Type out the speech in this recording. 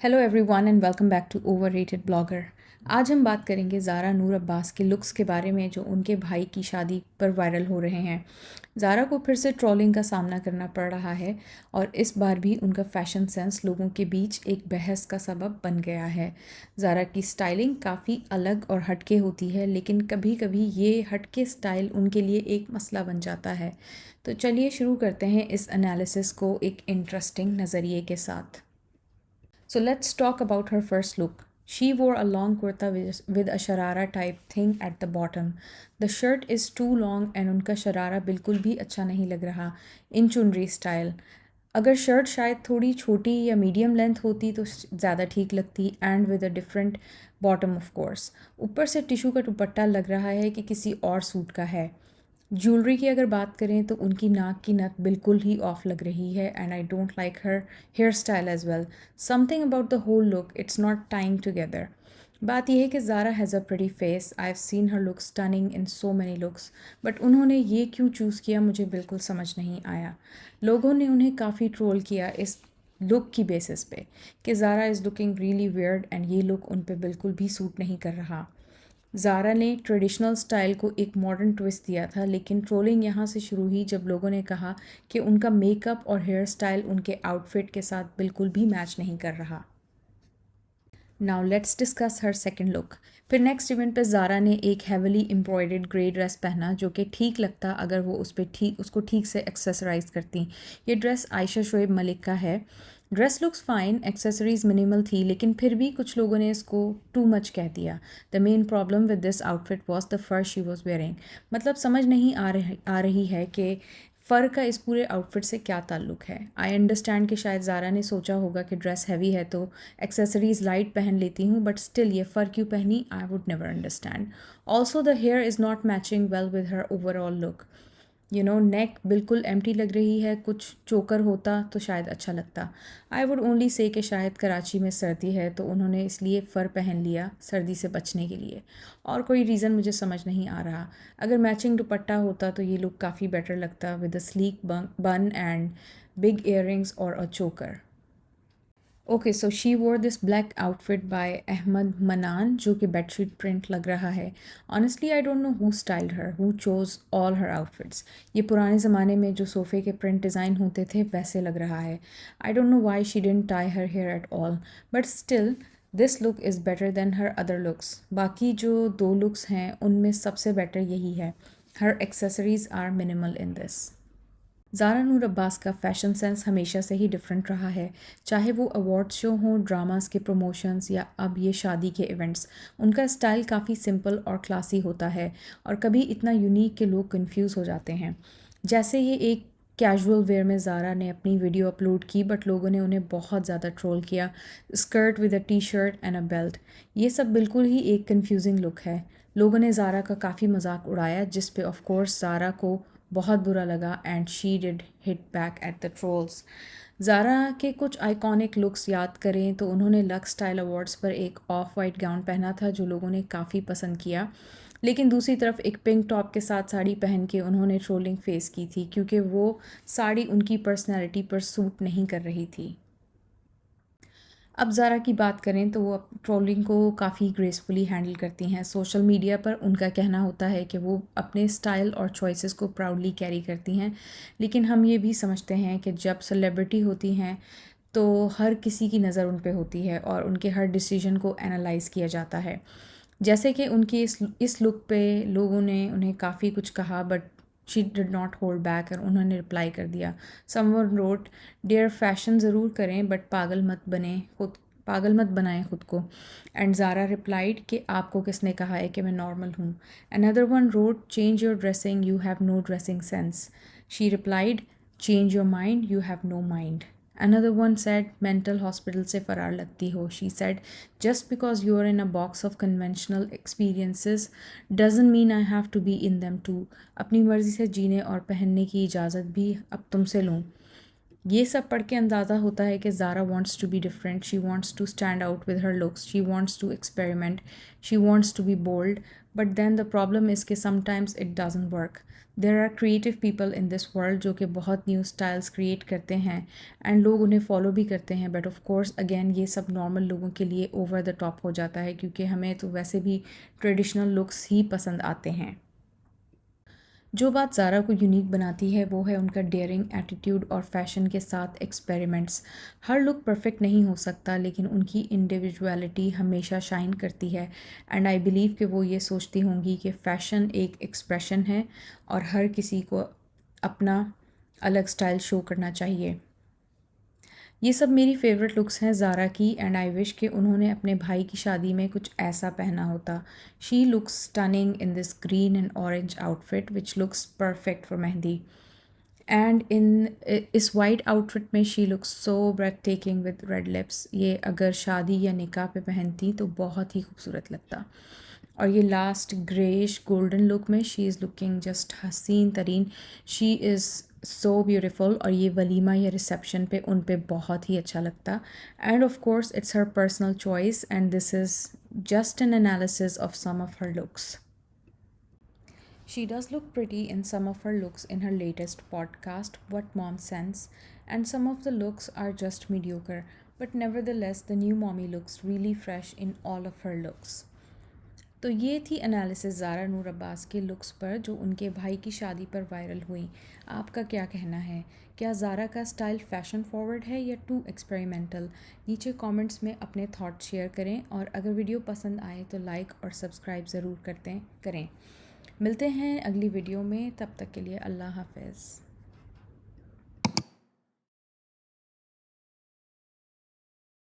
Hello everyone and welcome back to overrated blogger. आज हम बात करेंगे ज़ारा नूर अब्बास के लुक्स के बारे में जो उनके भाई की शादी पर वायरल हो रहे हैं। ज़ारा को फिर से ट्रोलिंग का सामना करना पड़ रहा है और इस बार भी उनका फैशन सेंस लोगों के बीच एक बहस का सबब बन गया है। ज़ारा की स्टाइलिंग काफ़ी अलग और हटके होती है, लेकिन कभी कभी ये हटके स्टाइल उनके लिए एक मसला बन जाता है। तो चलिए शुरू करते हैं इस एनालिसिस को एक इंटरेस्टिंग नज़रिए के साथ। So let's talk about her first look. She wore a long kurta with a sharara type thing at the bottom. The shirt is too long and उनका शरारा बिल्कुल भी अच्छा नहीं लग रहा इन चुनरी स्टाइल। अगर शर्ट शायद थोड़ी छोटी या मीडियम लेंथ होती तो ज़्यादा ठीक लगती and with a different bottom of course. ऊपर से टिशू का दुपट्टा लग रहा है कि किसी और सूट का है। ज्वेलरी की अगर बात करें तो उनकी नाक की नथ बिल्कुल ही ऑफ लग रही है and I don't like her hair style as well. Something about the whole look it's not tying together. बात यह है कि Zara has a pretty face. I have seen her look stunning in so many looks, but उन्होंने ये क्यों choose किया मुझे बिल्कुल समझ नहीं आया। लोगों ने उन्हें काफ़ी ट्रोल किया इस लुक की बेसिस पे कि Zara is looking really weird and ये लुक उन पे बिल्कुल भी सूट नहीं कर रहा। ज़ारा ने ट्रेडिशनल स्टाइल को एक मॉडर्न ट्विस्ट दिया था, लेकिन ट्रोलिंग यहाँ से शुरू हुई जब लोगों ने कहा कि उनका मेकअप और हेयर स्टाइल उनके आउटफिट के साथ बिल्कुल भी मैच नहीं कर रहा। Now let's discuss her second look. फिर नेक्स्ट इवेंट पे ज़ारा ने एक हेवली एम्ब्रॉयडर्ड ग्रे ड्रेस पहना जो कि ठीक लगता अगर वो उसको ठीक से एक्सेसराइज करती। ये ड्रेस आयशा शोएब मलिक का है। Dress looks fine, accessories minimal थी, लेकिन फिर भी कुछ लोगों ने इसको टू मच कह दिया। The main problem with this outfit was the fur she was wearing. मतलब समझ नहीं आ रही है कि फ़र का इस पूरे आउटफिट से क्या ताल्लुक़ है। आई अंडरस्टैंड कि शायद ज़ारा ने सोचा होगा कि ड्रेस हैवी है तो एक्सेसरीज़ लाइट पहन लेती हूँ, बट स्टिल ये फ़र क्यों पहनी I would never understand. Also the hair is not matching well with her overall look. Neck बिल्कुल एम्प्टी लग रही है। कुछ चोकर होता तो शायद अच्छा लगता। आई वुड ओनली से कि शायद कराची में सर्दी है तो उन्होंने इसलिए फ़र पहन लिया सर्दी से बचने के लिए, और कोई रीज़न मुझे समझ नहीं आ रहा। अगर मैचिंग दुपट्टा होता तो ये लुक काफ़ी बेटर लगता with a sleek bun and big earrings और a choker. Okay, so she wore this black outfit by Ahmed Manan जो कि बेडशीट प्रिंट लग रहा है। Honestly I don't know who styled her, who chose all her outfits. ये पुराने ज़माने में जो सोफ़े के प्रिंट डिज़ाइन होते थे वैसे लग रहा है। I don't know why she didn't tie her hair at all, but still this look is better than her other looks. बाकी जो दो लुक्स हैं उनमें सबसे बेटर यही है। Her accessories are minimal in this. Zara Noor Abbas का फ़ैशन सेंस हमेशा से ही डिफरेंट रहा है, चाहे वो अवार्ड शो हों, ड्रामास के प्रमोशंस या अब ये शादी के इवेंट्स। उनका स्टाइल काफ़ी सिंपल और क्लासी होता है और कभी इतना यूनिक कि लोग कंफ्यूज हो जाते हैं। जैसे ये एक कैजुअल वेयर में ज़ारा ने अपनी वीडियो अपलोड की, बट लोगों ने उन्हें बहुत ज़्यादा ट्रोल किया। Skirt with a T shirt and a belt, ये सब बिल्कुल ही एक कंफ्यूजिंग लुक है। लोगों ने ज़ारा का काफ़ी मजाक उड़ाया जिस पे ऑफ कोर्स ज़ारा को बहुत बुरा लगा and she did hit back at the trolls. Zara के कुछ आइकॉनिक लुक्स याद करें तो उन्होंने लक्स स्टाइल अवार्ड्स पर एक ऑफ वाइट गाउन पहना था जो लोगों ने काफ़ी पसंद किया, लेकिन दूसरी तरफ एक पिंक टॉप के साथ साड़ी पहन के उन्होंने ट्रोलिंग फेस की थी क्योंकि वो साड़ी उनकी पर्सनैलिटी पर सूट नहीं कर रही थी। अब ज़ारा की बात करें तो वो ट्रोलिंग को काफ़ी ग्रेसफुली हैंडल करती हैं। सोशल मीडिया पर उनका कहना होता है कि वो अपने स्टाइल और चॉइसेस को प्राउडली कैरी करती हैं, लेकिन हम ये भी समझते हैं कि जब सेलिब्रिटी होती हैं तो हर किसी की नज़र उन पे होती है और उनके हर डिसीजन को एनालाइज़ किया जाता है। जैसे कि उनकी इस लुक पे लोगों ने उन्हें काफ़ी कुछ कहा, but she did not hold back और उन्होंने रिप्लाई कर दिया। समवन रोट, डियर फैशन ज़रूर करें बट पागल मत बनाएं खुद को। एंड ज़ारा रिप्लाइड कि आपको किसने कहा है कि मैं नॉर्मल हूँ। Another one wrote, change your dressing, you have no dressing sense. She replied, change your mind, you have no mind. Another one said, mental hospital से फरार लगती हो। She said, just because you are in a box of conventional experiences doesn't mean I have to be in them too. अपनी मर्ज़ी से जीने और पहनने की इजाज़त भी अब तुमसे लूँ। ये सब पढ़ के अंदाज़ा होता है कि Zara wants to be different, she wants to stand out with her looks, she wants to experiment, she wants to be bold, but then the problem is कि sometimes it doesn't work. There are creative people in this world जो कि बहुत new styles create करते हैं and लोग उन्हें follow भी करते हैं, बट ऑफ कोर्स अगेन ये सब नॉर्मल लोगों के लिए ओवर द टॉप हो जाता है, क्योंकि हमें तो वैसे भी ट्रेडिशनल लुक्स ही पसंद आते हैं। जो बात ज़ारा को यूनिक बनाती है वो है उनका डेयरिंग एटीट्यूड और फैशन के साथ एक्सपेरिमेंट्स। हर लुक परफेक्ट नहीं हो सकता, लेकिन उनकी इंडिविजुअलिटी हमेशा शाइन करती है एंड आई बिलीव कि वो ये सोचती होंगी कि फ़ैशन एक एक्सप्रेशन है और हर किसी को अपना अलग स्टाइल शो करना चाहिए। ये सब मेरी फ़ेवरेट लुक्स हैं ज़ारा की एंड आई विश कि उन्होंने अपने भाई की शादी में कुछ ऐसा पहना होता। She looks stunning in this green and orange outfit which looks perfect for mehndi and in इस वाइट आउटफिट में she looks so breathtaking with red lips. ये अगर शादी या निकाह पे पहनती तो बहुत ही खूबसूरत लगता। और ये लास्ट ग्रेइश गोल्डन लुक में शी इज़ लुकिंग जस्ट हसीन तरीन, शी इज़ सो ब्यूटीफुल। और ये वलीमा या रिसेप्शन पे उन पे बहुत ही अच्छा लगता। And of course it's her personal choice and this is just an analysis of some of her looks. She does look pretty in some of her looks in her latest podcast, What Mom Sends, and some of the looks are just mediocre, but nevertheless, the new mommy looks really fresh in all of her looks. तो ये थी analysis Zaara Noor Abbas के looks पर जो उनके भाई की शादी पर वायरल हुई। आपका क्या कहना है? क्या ज़ारा का स्टाइल फ़ैशन फॉरवर्ड है या टू एक्सपेरिमेंटल? नीचे कमेंट्स में अपने थॉट्स शेयर करें और अगर वीडियो पसंद आए तो लाइक और सब्सक्राइब ज़रूर करें। मिलते हैं अगली वीडियो में, तब तक के लिए अल्लाह हाफ़िज़।